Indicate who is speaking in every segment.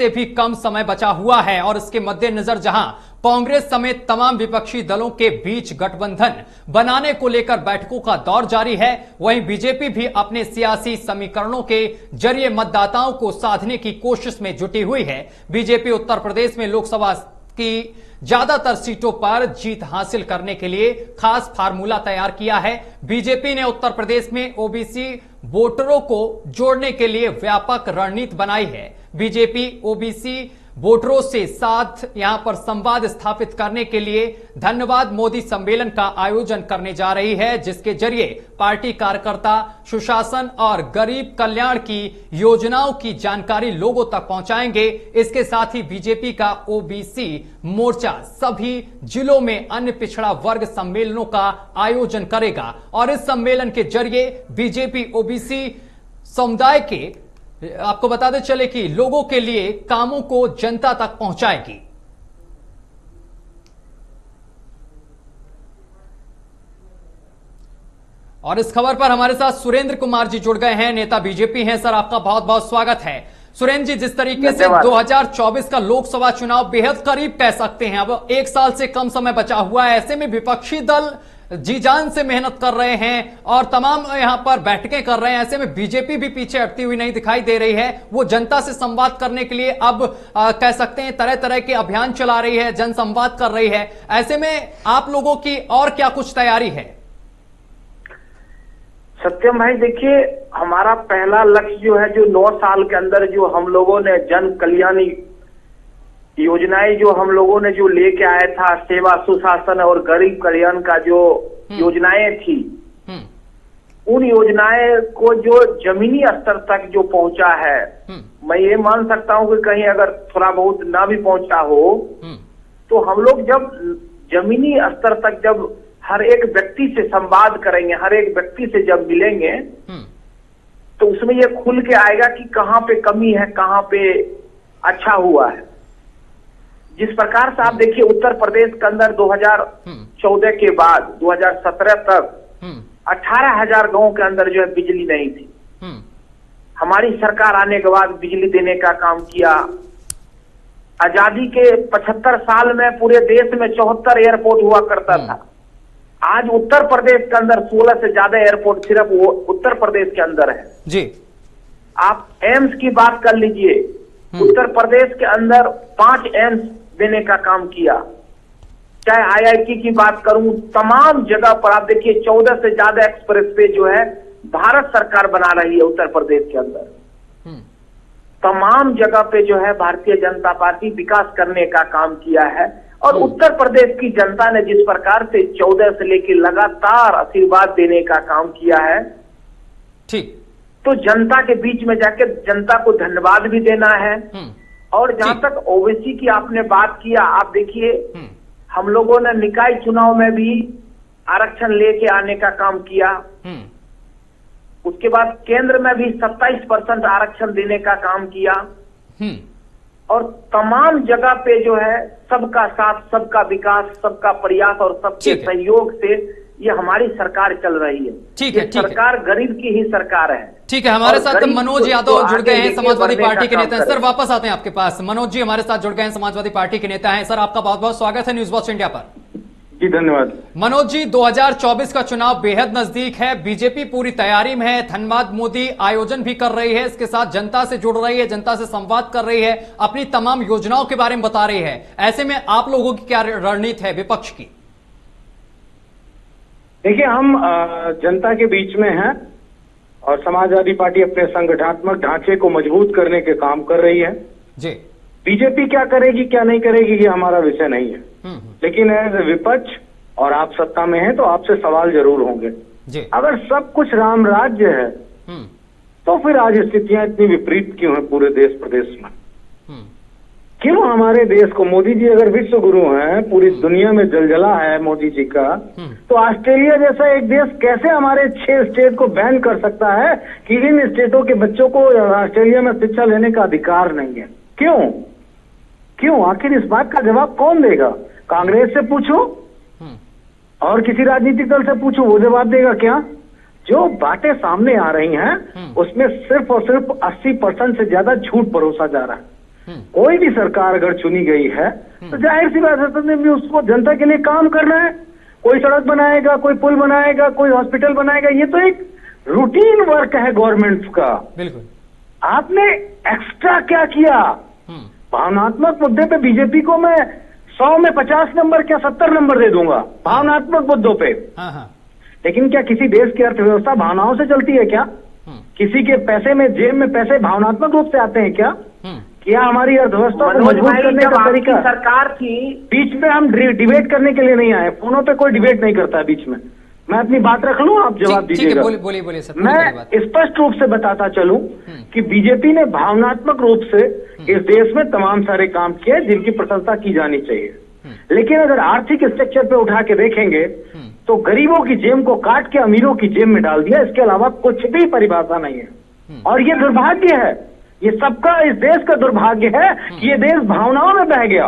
Speaker 1: से भी कम समय बचा हुआ है और इसके मद्देनजर जहां कांग्रेस समेत तमाम विपक्षी दलों के बीच गठबंधन बनाने को लेकर बैठकों का दौर जारी है, वहीं बीजेपी भी अपने सियासी समीकरणों के जरिए मतदाताओं को साधने की कोशिश में जुटी हुई है। बीजेपी उत्तर प्रदेश में लोकसभा की ज्यादातर सीटों पर जीत हासिल करने के लिए खास फार्मूला तैयार किया है। बीजेपी ने उत्तर प्रदेश में ओबीसी वोटरों को जोड़ने के लिए व्यापक रणनीति बनाई है। बीजेपी ओबीसी वोटरों से साथ यहां पर संवाद स्थापित करने के लिए धन्यवाद मोदी सम्मेलन का आयोजन करने जा रही है, जिसके जरिए पार्टी कार्यकर्ता सुशासन और गरीब कल्याण की योजनाओं की जानकारी लोगों तक पहुंचाएंगे। इसके साथ ही बीजेपी का ओबीसी मोर्चा सभी जिलों में अन्य पिछड़ा वर्ग सम्मेलनों का आयोजन करेगा और इस सम्मेलन के जरिए बीजेपी ओबीसी समुदाय के आपको बताते चले कि लोगों के लिए कामों को जनता तक पहुंचाएगी। और इस खबर पर हमारे साथ सुरेंद्र कुमार जी जुड़ गए हैं, नेता बीजेपी हैं। सर, आपका बहुत बहुत स्वागत है। सुरेंद्र जी, जिस तरीके से 2024 का लोकसभा चुनाव बेहद करीब कह सकते हैं, अब एक साल से कम समय बचा हुआ है, ऐसे में विपक्षी दल जी जान से मेहनत कर रहे हैं और तमाम यहां पर बैठकें कर रहे हैं, ऐसे में बीजेपी भी पीछे हटती हुई नहीं दिखाई दे रही है। वो जनता से संवाद करने के लिए अब कह सकते हैं तरह तरह के अभियान चला रही है, जनसंवाद कर रही है। ऐसे में आप लोगों की और क्या कुछ तैयारी है?
Speaker 2: सत्यम भाई, देखिए, हमारा पहला लक्ष्य जो है, जो 9 साल के अंदर जो हम लोगों ने जन कल्याणी योजनाएं जो हम लोगों ने जो लेके आया था, सेवा सुशासन और गरीब कल्याण का जो योजनाएं थी, उन योजनाएं को जो जमीनी स्तर तक जो पहुंचा है, मैं ये मान सकता हूं कि कहीं अगर थोड़ा बहुत ना भी पहुंचा हो, तो हम लोग जब जमीनी स्तर तक जब हर एक व्यक्ति से संवाद करेंगे, हर एक व्यक्ति से जब मिलेंगे, तो उसमें ये खुल के आएगा कि कहाँ पे कमी है, कहाँ पे अच्छा हुआ है। जिस प्रकार से आप देखिए, उत्तर प्रदेश के अंदर 2014 के बाद 2017 तक 18,000 गांवों के अंदर जो है बिजली नहीं थी। हमारी सरकार आने के बाद बिजली देने का काम किया। आजादी के 75 साल में पूरे देश में 74 एयरपोर्ट हुआ करता था। आज उत्तर प्रदेश के अंदर 16 से ज्यादा एयरपोर्ट सिर्फ वो उत्तर प्रदेश के अंदर है
Speaker 1: जी।
Speaker 2: आप एम्स की बात कर लीजिए, उत्तर प्रदेश के अंदर 5 एम्स देने का काम किया। चाहे आईआईटी की बात करूं, तमाम जगह पर आप देखिए 14 से ज्यादा एक्सप्रेसवे जो है भारत सरकार बना रही है उत्तर प्रदेश के अंदर। तमाम जगह पे जो है भारतीय जनता पार्टी विकास करने का काम किया है और उत्तर प्रदेश की जनता ने जिस प्रकार से 14 से लेकर लगातार आशीर्वाद देने का काम किया है, ठीक, तो जनता के बीच में जाकर जनता को धन्यवाद भी देना है। और जहां तक ओबीसी की आपने बात किया, आप देखिए, हम लोगों ने निकाय चुनाव में भी आरक्षण लेके आने का काम किया। उसके बाद केंद्र में भी 27% आरक्षण देने का काम किया और तमाम जगह पे जो है सबका साथ, सबका विकास, सबका प्रयास और सबके सहयोग से ये हमारी सरकार चल रही है। ठीक है, सरकार गरीब की ही सरकार है।
Speaker 1: ठीक है, हमारे साथ मनोज यादव जुड़ गए हैं, समाजवादी पार्टी के नेता हैं। सर, वापस आते हैं आपके पास। मनोज जी हमारे साथ जुड़ गए हैं, समाजवादी पार्टी के नेता हैं। सर, आपका बहुत बहुत स्वागत है न्यूज वॉच इंडिया पर।
Speaker 3: जी धन्यवाद।
Speaker 1: मनोज जी, 2024 का चुनाव बेहद नजदीक है, बीजेपी पूरी तैयारी में है, धन्यवाद मोदी आयोजन भी कर रही है, इसके साथ जनता से जुड़ रही है, जनता से संवाद कर रही है, अपनी तमाम योजनाओं के बारे में बता रही है। ऐसे में आप लोगों की क्या रणनीति है विपक्ष की?
Speaker 3: देखिए, हम जनता के बीच में हैं और समाजवादी पार्टी अपने संगठनात्मक ढांचे को मजबूत करने के काम कर रही है जी। बीजेपी क्या करेगी क्या नहीं करेगी ये हमारा विषय नहीं है, लेकिन एज विपक्ष और आप सत्ता में हैं तो आपसे सवाल जरूर होंगे जी। अगर सब कुछ राम राज्य है तो फिर आज स्थितियां इतनी विपरीत क्यों है पूरे देश प्रदेश में? क्यों हमारे देश को, मोदी जी अगर विश्व गुरु हैं, पूरी दुनिया में जलजला है मोदी जी का, तो ऑस्ट्रेलिया जैसा एक देश कैसे हमारे 6 स्टेट को बैन कर सकता है कि इन स्टेटों के बच्चों को ऑस्ट्रेलिया में शिक्षा लेने का अधिकार नहीं है? क्यों? आखिर इस बात का जवाब कौन देगा? कांग्रेस से पूछो और किसी राजनीतिक दल से पूछो, वो जवाब देगा क्या? जो बातें सामने आ रही हैं उसमें सिर्फ और सिर्फ 80% से ज्यादा झूठ परोसा जा रहा है। कोई भी सरकार अगर चुनी गई है तो जाहिर सी बात है भी उसको जनता के लिए काम करना है। कोई सड़क बनाएगा, कोई पुल बनाएगा, कोई हॉस्पिटल बनाएगा, ये तो एक रूटीन वर्क है गवर्नमेंट का।
Speaker 1: बिल्कुल।
Speaker 3: आपने एक्स्ट्रा क्या किया? भावनात्मक मुद्दे पे बीजेपी को मैं 100 में 50 नंबर क्या 70 नंबर दे दूंगा भावनात्मक मुद्दों पे। लेकिन क्या किसी देश की अर्थव्यवस्था भावनाओं से चलती है क्या? किसी के पैसे में, जेब में पैसे भावनात्मक रूप से आते हैं क्या? क्या हमारी अर्थव्यवस्था को मजबूत करने का तरीका
Speaker 2: सरकार थी?
Speaker 3: बीच में हम डिबेट करने के लिए नहीं आए, फोनों पे कोई डिबेट नहीं करता है बीच में। मैं अपनी बात रख लूं, आप जवाब दीजिएगा।
Speaker 1: बोलिए सर।
Speaker 3: मैं स्पष्ट रूप से बताता चलूं कि बीजेपी ने भावनात्मक रूप से इस देश में तमाम सारे काम किए जिनकी प्रशंसा की जानी चाहिए। लेकिन अगर आर्थिक स्ट्रक्चर पे उठा के देखेंगे तो गरीबों की जेब को काट के अमीरों की जेब में डाल दिया, इसके अलावा कुछ भी परिभाषा नहीं है। और ये दुर्भाग्य है, ये सबका, इस देश का दुर्भाग्य है कि ये देश भावनाओं में बह गया।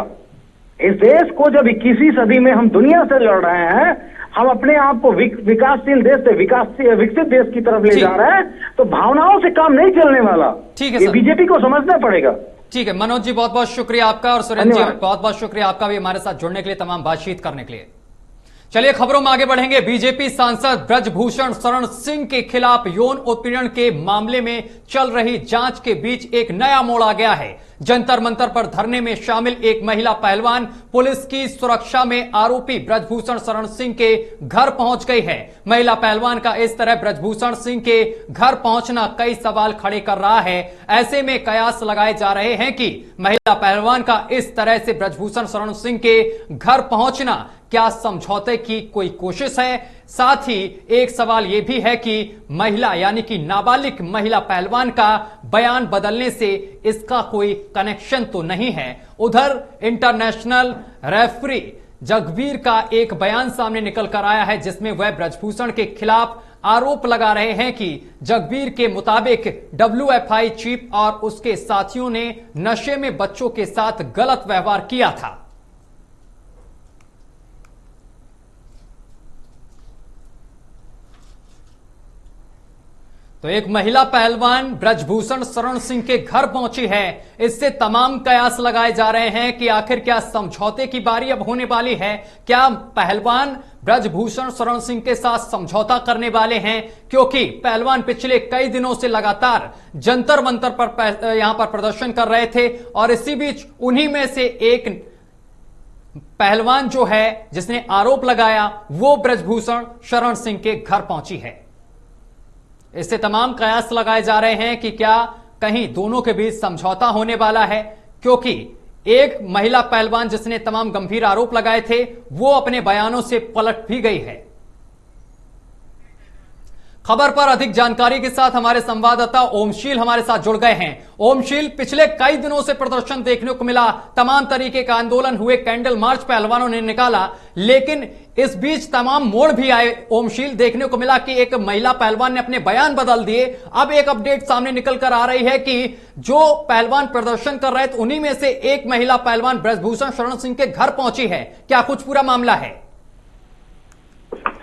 Speaker 3: इस देश को जब 21वीं सदी में हम दुनिया से लड़ रहे हैं, हम अपने आप को विकासशील देश से विकसित देश की तरफ ले जा रहे हैं, तो भावनाओं से काम नहीं चलने वाला।
Speaker 1: ठीक है,
Speaker 3: ये बीजेपी को समझना पड़ेगा।
Speaker 1: ठीक है मनोज जी, बहुत बहुत शुक्रिया आपका, और सुरेंद्र जी बहुत बहुत शुक्रिया आपका भी हमारे साथ जुड़ने के लिए, तमाम बातचीत करने के लिए। चलिए खबरों में आगे बढ़ेंगे। बीजेपी सांसद ब्रजभूषण शरण सिंह के खिलाफ यौन उत्पीड़न के मामले में चल रही जांच के बीच एक नया मोड़ आ गया है। जंतर मंतर पर धरने में शामिल एक महिला पहलवान पुलिस की सुरक्षा में आरोपी ब्रजभूषण शरण सिंह के घर पहुंच गई है। महिला पहलवान का इस तरह ब्रजभूषण सिंह के घर पहुंचना कई सवाल खड़े कर रहा है। ऐसे में कयास लगाए जा रहे हैं कि महिला पहलवान का इस तरह से ब्रजभूषण शरण सिंह के घर पहुंचना क्या समझौते की कोई कोशिश है? साथ ही एक सवाल यह भी है कि महिला यानी कि नाबालिग महिला पहलवान का बयान बदलने से इसका कोई कनेक्शन तो नहीं है। उधर इंटरनेशनल रेफरी जगबीर का एक बयान सामने निकल कर आया है, जिसमें वह ब्रजभूषण के खिलाफ आरोप लगा रहे हैं कि जगबीर के मुताबिक WFI चीफ और उसके साथियों ने नशे में बच्चों के साथ गलत व्यवहार किया था। तो एक महिला पहलवान ब्रजभूषण शरण सिंह के घर पहुंची है। इससे तमाम कयास लगाए जा रहे हैं कि आखिर क्या समझौते की बारी अब होने वाली है? क्या पहलवान ब्रजभूषण शरण सिंह के साथ समझौता करने वाले हैं? क्योंकि पहलवान पिछले कई दिनों से लगातार जंतर मंतर पर यहां पर प्रदर्शन कर रहे थे, और इसी बीच उन्हीं में से एक पहलवान जो है जिसने आरोप लगाया, वो ब्रजभूषण शरण सिंह के घर पहुंची है। इससे तमाम कयास लगाए जा रहे हैं कि क्या कहीं दोनों के बीच समझौता होने वाला है, क्योंकि एक महिला पहलवान जिसने तमाम गंभीर आरोप लगाए थे, वो अपने बयानों से पलट भी गई है। खबर पर अधिक जानकारी के साथ हमारे संवाददाता ओमशील हमारे साथ जुड़ गए हैं। ओमशील, पिछले कई दिनों से प्रदर्शन देखने को मिला, तमाम तरीके का आंदोलन हुए, कैंडल मार्च पहलवानों ने निकाला, लेकिन इस बीच तमाम मोड़ भी आए। ओमशील, देखने को मिला कि एक महिला पहलवान ने अपने बयान बदल दिए। अब एक अपडेट सामने निकल कर आ रही है कि जो पहलवान प्रदर्शन कर रहे थे उन्हीं में से एक महिला पहलवान ब्रजभूषण शरण सिंह के घर पहुंची है। क्या कुछ पूरा मामला है?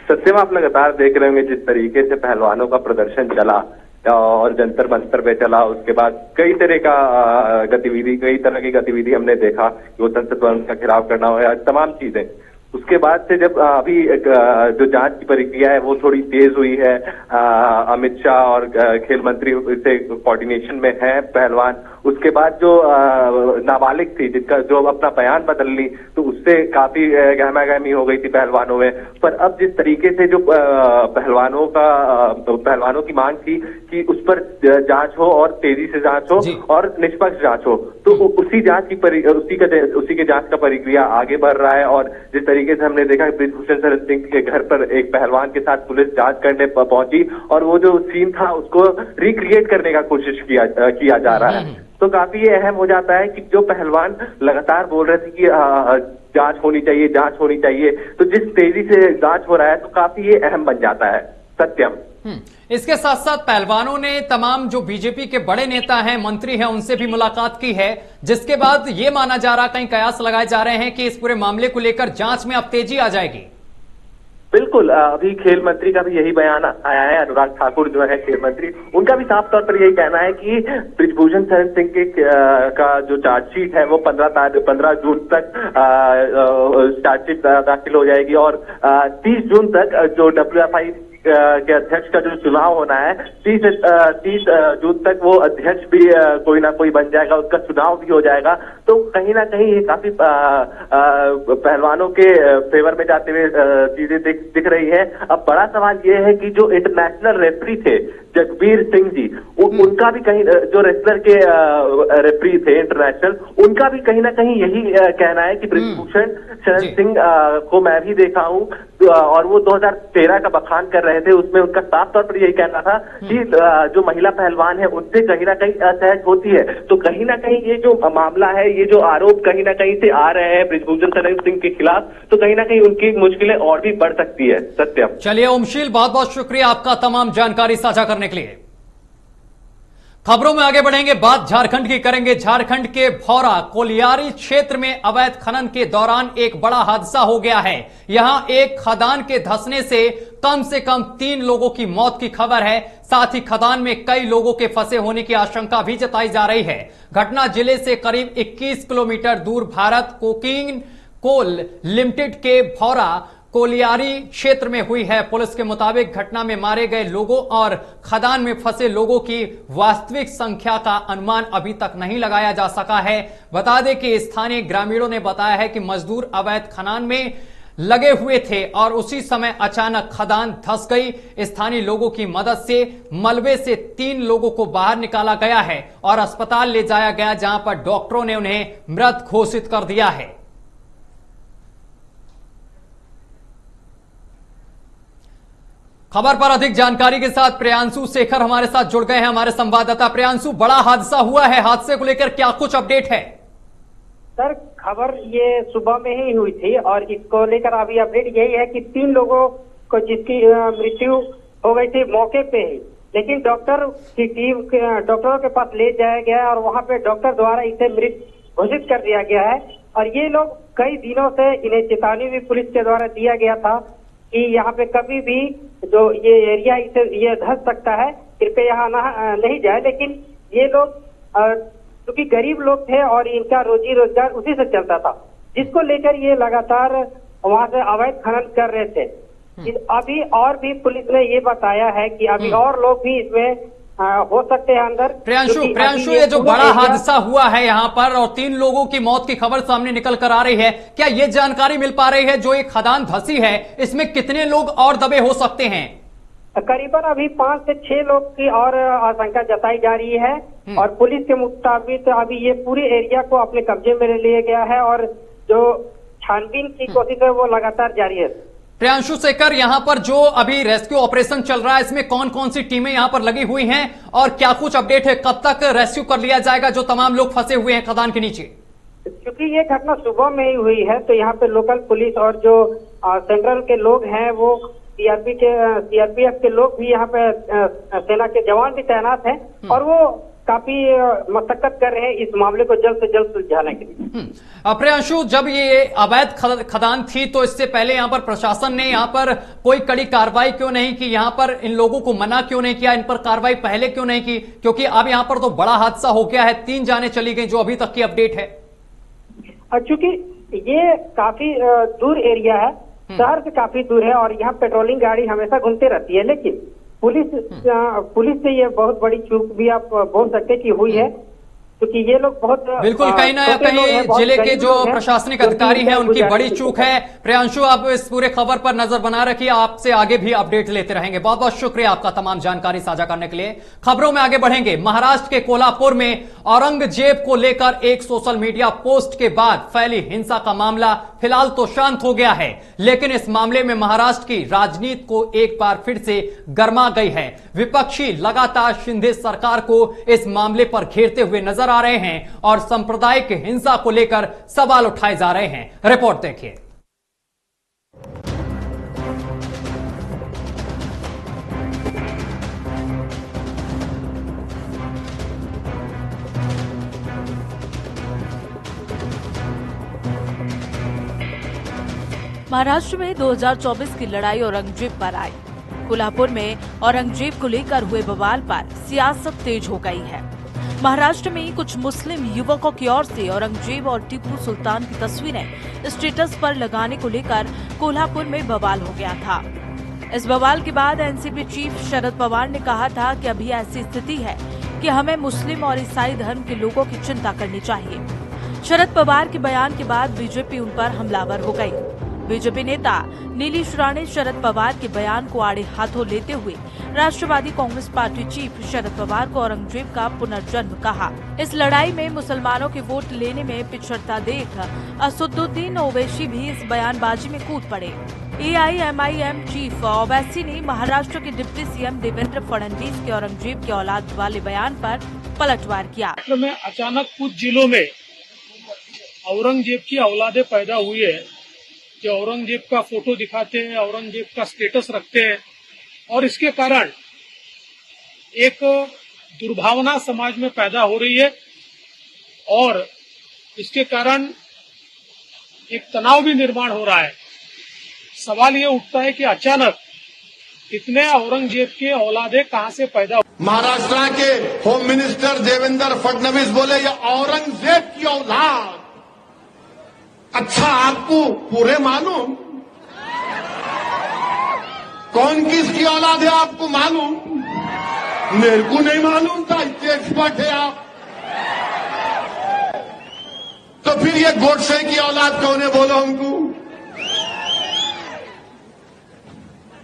Speaker 4: सत्यम, आप लगातार देख रहे होंगे जिस तरीके से पहलवानों का प्रदर्शन चला और जंतर मंतर पे चला, उसके बाद कई तरह की गतिविधि हमने देखा कि वो संसद भवन का घेराव करना हो या तमाम चीजें। उसके बाद से जब अभी जो जांच की प्रक्रिया है वो थोड़ी तेज हुई है, अमित शाह और खेल मंत्री से कोऑर्डिनेशन में है पहलवान। उसके बाद जो नाबालिग थी जिसका जो अपना बयान बदल ली, तो उससे काफी गहमागहमी हो गई थी पहलवानों में। पर अब जिस तरीके से जो पहलवानों की मांग थी कि उस पर जांच हो और तेजी से जांच हो और निष्पक्ष जांच हो, तो उसी के जांच का प्रक्रिया आगे बढ़ रहा है। और जिस तरीके से हमने देखा ब्रजभूषण शरण सिंह के घर पर एक पहलवान के साथ पुलिस जांच करने पहुंची और वो जो सीन था उसको रिक्रिएट करने का कोशिश किया जा रहा है। तो काफी ये अहम हो जाता है कि जो पहलवान लगातार बोल रहे थे कि जांच होनी चाहिए, तो जिस तेजी से जांच हो रहा है तो काफी ये अहम बन जाता है। सत्यम,
Speaker 1: इसके साथ साथ पहलवानों ने तमाम जो बीजेपी के बड़े नेता हैं, मंत्री हैं, उनसे भी मुलाकात की है, जिसके बाद ये माना जा रहा, कहीं कयास लगाए जा रहे हैं कि इस पूरे मामले को लेकर जांच में अब तेजी आ जाएगी।
Speaker 4: बिल्कुल बिल्कुल, अभी खेल मंत्री का भी यही बयान आया है। अनुराग ठाकुर जो है खेल मंत्री, उनका भी साफ तौर पर यही कहना है कि बृजभूषण शरण सिंह के का जो चार्जशीट है वो 15 जून तक चार्जशीट दाखिल हो जाएगी और 30 जून तक जो WFI के अध्यक्ष का जो चुनाव होना है, 30 जून तक वो अध्यक्ष भी कोई ना कोई बन जाएगा, उसका चुनाव भी हो जाएगा। तो कहीं ना कहीं ये काफी पहलवानों के फेवर में जाते हुए चीजें दिख रही है। अब बड़ा सवाल ये है कि जो इंटरनेशनल रेफरी थे जगबीर सिंह जी, उनका भी कहीं, जो रेसलर के रेफरी थे इंटरनेशनल, उनका भी कहीं ना कहीं यही कहना है कि बृजभूषण शरण सिंह को मैं भी देखा हूं और वो 2013 का बखान कर रहे थे। उसमें उनका साफ तौर पर यही कहना था कि जो महिला पहलवान है उनसे कहीं ना कहीं असहज होती है। तो कहीं ना कहीं ये जो मामला है, ये जो आरोप कहीं ना कहीं से आ रहे हैं बृजभूषण शरण सिंह के खिलाफ, तो कहीं ना कहीं उनकी मुश्किलें और भी बढ़ सकती है। सत्यम, चलिए
Speaker 1: ओमशील, बहुत बहुत शुक्रिया आपका तमाम जानकारी साझा करने के लिए। खबरों में आगे बढ़ेंगे, बात झारखंड की करेंगे। झारखंड के भौरा कोलियारी क्षेत्र में अवैध खनन के दौरान एक बड़ा हादसा हो गया है। यहां एक खदान के धंसने से कम 3 लोगों की मौत की खबर है। साथ ही खदान में कई लोगों के फंसे होने की आशंका भी जताई जा रही है। घटना जिले से करीब 21 किलोमीटर दूर भारत कोकिंग कोल लिमिटेड के भौरा कोलियारी क्षेत्र में हुई है। पुलिस के मुताबिक घटना में मारे गए लोगों और खदान में फंसे लोगों की वास्तविक संख्या का अनुमान अभी तक नहीं लगाया जा सका है। बता दें कि स्थानीय ग्रामीणों ने बताया है कि मजदूर अवैध खदान में लगे हुए थे और उसी समय अचानक खदान धंस गई। स्थानीय लोगों की मदद से मलबे से 3 लोगों को बाहर निकाला गया है और अस्पताल ले जाया गया, जहां पर डॉक्टरों ने उन्हें मृत घोषित कर दिया है। खबर पर अधिक जानकारी के साथ प्रियांशु शेखर हमारे साथ जुड़ गए हैं, हमारे संवाददाता। प्रियांशु, बड़ा हादसा हुआ है, हादसे को लेकर क्या कुछ अपडेट है?
Speaker 5: सर, खबर ये सुबह में ही हुई थी और इसको लेकर अभी अपडेट यही है कि 3 लोगों को जिसकी मृत्यु हो गई थी मौके पे ही, लेकिन डॉक्टर की टीम डॉक्टरों के पास ले जाया गया और वहां पे डॉक्टर द्वारा इसे मृत घोषित कर दिया गया है। और ये लोग कई दिनों से, इन्हें चेतावनी भी पुलिस के द्वारा दिया गया था कि यहाँ पे कभी भी जो ये एरिया इसे ये धंस सकता है, कृपया यहाँ नहीं जाए। लेकिन ये लोग क्योंकि गरीब लोग थे और इनका रोजी रोजगार उसी से चलता था, जिसको लेकर ये लगातार वहां से अवैध खनन कर रहे थे। अभी और भी पुलिस ने ये बताया है कि अभी और लोग भी इसमें हो सकते हैं अंदर।
Speaker 1: प्रियांशु, ये जो बड़ा हादसा हुआ है यहाँ पर और 3 लोगों की मौत की खबर सामने निकल कर आ रही है, क्या ये जानकारी मिल पा रही है जो एक खदान धंसी है इसमें कितने लोग और दबे हो सकते हैं?
Speaker 5: करीबन अभी 5 से 6 लोग की और आशंका जताई जा रही है और पुलिस के मुताबिक अभी ये पूरे एरिया को अपने कब्जे में लिया गया है और जो छानबीन की कोशिश है वो लगातार जारी है।
Speaker 1: प्रियांशु शेखर, यहाँ पर जो अभी रेस्क्यू ऑपरेशन चल रहा है इसमें कौन कौन सी टीमें यहाँ पर लगी हुई हैं और क्या कुछ अपडेट है, कब तक रेस्क्यू कर लिया जाएगा जो तमाम लोग फंसे हुए हैं खदान के नीचे?
Speaker 5: क्योंकि ये घटना सुबह में ही हुई है तो यहाँ पे लोकल पुलिस और जो सेंट्रल के लोग हैं वो सीआरपीएफ के लोग भी यहाँ पे सेना के जवान भी तैनात हैं और वो काफी मशक्कत कर रहे हैं इस मामले को जल्द से जल्द सुलझाने के लिए।
Speaker 1: प्रियांशु, जब ये अवैध खदान थी तो इससे पहले यहाँ पर प्रशासन ने यहाँ पर कोई कड़ी कार्रवाई क्यों नहीं की? यहाँ पर इन लोगों को मना क्यों नहीं किया? इन पर कार्रवाई पहले क्यों नहीं की? क्योंकि अब यहाँ पर तो बड़ा हादसा हो गया है, 3 जाने चली गई जो अभी तक की अपडेट है।
Speaker 5: चूंकि ये काफी दूर एरिया है, शहर से काफी दूर है और यहाँ पेट्रोलिंग गाड़ी हमेशा घूमते रहती है, लेकिन पुलिस से ये बहुत बड़ी चूक भी आप बोल सकते कि हुई है, क्योंकि ये लोग बहुत
Speaker 1: बिल्कुल कहीं ना कहीं जिले के जो प्रशासनिक अधिकारी हैं उनकी बड़ी चूक है। प्रियांशु, आप इस पूरे खबर पर नजर बना रखिए, आपसे आगे भी अपडेट लेते रहेंगे। बहुत बहुत शुक्रिया आपका तमाम जानकारी साझा करने के लिए। खबरों में आगे बढ़ेंगे। महाराष्ट्र के कोल्हापुर में औरंगजेब को लेकर एक सोशल मीडिया पोस्ट के बाद फैली हिंसा का मामला फिलहाल तो शांत हो गया है, लेकिन इस मामले में महाराष्ट्र की राजनीति को एक बार फिर से गर्मा गई है। विपक्षी लगातार शिंदे सरकार को इस मामले पर घेरते हुए नजर आ रहे हैं और सांप्रदायिक हिंसा को लेकर सवाल उठाए जा रहे हैं। रिपोर्ट देखिए।
Speaker 6: महाराष्ट्र में 2024 की लड़ाई औरंगजेब पर आई। कोल्हापुर में औरंगजेब को लेकर हुए बवाल पर सियासत तेज हो गई है। महाराष्ट्र में कुछ मुस्लिम युवकों की ओर से औरंगजेब और टीपू सुल्तान की तस्वीरें स्टेटस पर लगाने को लेकर कोल्हापुर में बवाल हो गया था। इस बवाल के बाद एनसीपी चीफ शरद पवार ने कहा था कि अभी ऐसी स्थिति है कि हमें मुस्लिम और ईसाई धर्म के लोगों की चिंता करनी चाहिए। शरद पवार के बयान के बाद बीजेपी उन पर हमलावर हो गई। बीजेपी नेता नीलेश राणे शरद पवार के बयान को आड़े हाथों लेते हुए राष्ट्रवादी कांग्रेस पार्टी चीफ शरद पवार को औरंगजेब का पुनर्जन्म कहा। इस लड़ाई में मुसलमानों के वोट लेने में पिछड़ता देख असदुद्दीन ओवैसी भी इस बयानबाजी में कूद पड़े। एआईएमआईएम चीफ ओवैसी ने महाराष्ट्र के डिप्टी सीएम देवेंद्र फडणवीस के औरंगजेब के औलाद वाले बयान पर पलटवार किया।
Speaker 7: में अचानक कुछ जिलों में औरंगजेब की औलादे पैदा हुई है, जो औरंगजेब का फोटो दिखाते हैं, औरंगजेब का स्टेटस रखते हैं और इसके कारण एक दुर्भावना समाज में पैदा हो रही है और इसके कारण एक तनाव भी निर्माण हो रहा है। सवाल ये उठता है कि अचानक इतने औरंगजेब के औलादे कहां से पैदा हुई।
Speaker 8: महाराष्ट्र के होम मिनिस्टर देवेंद्र फडणवीस बोले ये औरंगजेब की औलाद। अच्छा, आपको पूरे मालूम कौन किसकी औलाद है? आपको मालूम? मेरे को नहीं मालूम था, इतने एक्सपर्ट है आप। तो फिर ये गोडसे की औलाद कौन है बोलो हमको?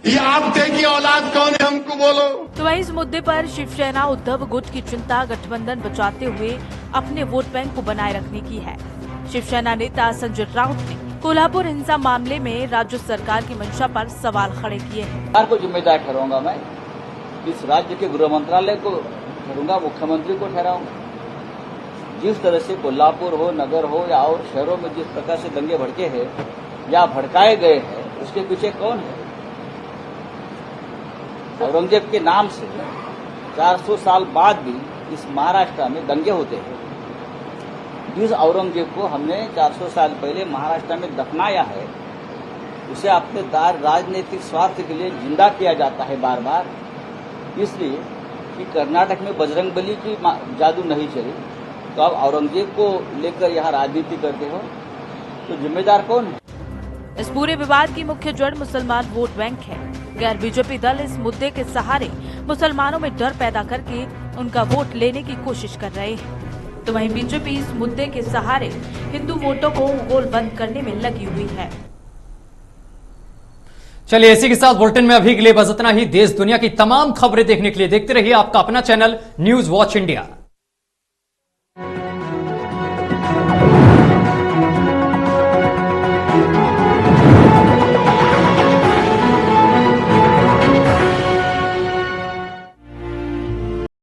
Speaker 8: ये आपटे की औलाद कौन है हमको बोलो?
Speaker 6: तो वहीं इस मुद्दे पर शिवसेना उद्धव गुट की चिंता गठबंधन बचाते हुए अपने वोट बैंक को बनाए रखने की है। शिवसेना नेता संजय राउत ने कोल्हापुर हिंसा मामले में राज्य सरकार की मंशा पर सवाल खड़े किए हैं।
Speaker 9: सरकार को जिम्मेदार ठहराऊंगा मैं, इस राज्य के गृह मंत्रालय को ठहराऊंगा, मुख्यमंत्री को ठहराऊंगा। जिस तरह से कोल्हापुर हो, नगर हो या और शहरों में जिस प्रकार से दंगे भड़के हैं या भड़काए गए हैं, उसके पीछे कौन है? औरंगजेब के नाम से 400 साल बाद भी इस महाराष्ट्र में दंगे होते हैं। जिस औरंगजेब को हमने 400 साल पहले महाराष्ट्र में दफनाया है, उसे अपने राजनीतिक स्वार्थ के लिए जिंदा किया जाता है बार बार, इसलिए कि कर्नाटक में बजरंगबली की जादू नहीं चली, तो अब औरंगजेब को लेकर यहाँ राजनीति करते हो, तो जिम्मेदार कौन है?
Speaker 6: इस पूरे विवाद की मुख्य जड़ मुसलमान वोट बैंक है। गैर बीजेपी दल इस मुद्दे के सहारे मुसलमानों में डर पैदा करके उनका वोट लेने की कोशिश कर रहे हैं, तो वहीं बीजेपी इस मुद्दे के सहारे हिंदू वोटों को गोलबंद करने में लगी हुई है।
Speaker 1: चलिए, इसी के साथ बुलेटिन में अभी के लिए बस इतना ही। देश दुनिया की तमाम खबरें देखने के लिए देखते रहिए आपका अपना चैनल न्यूज वॉच इंडिया।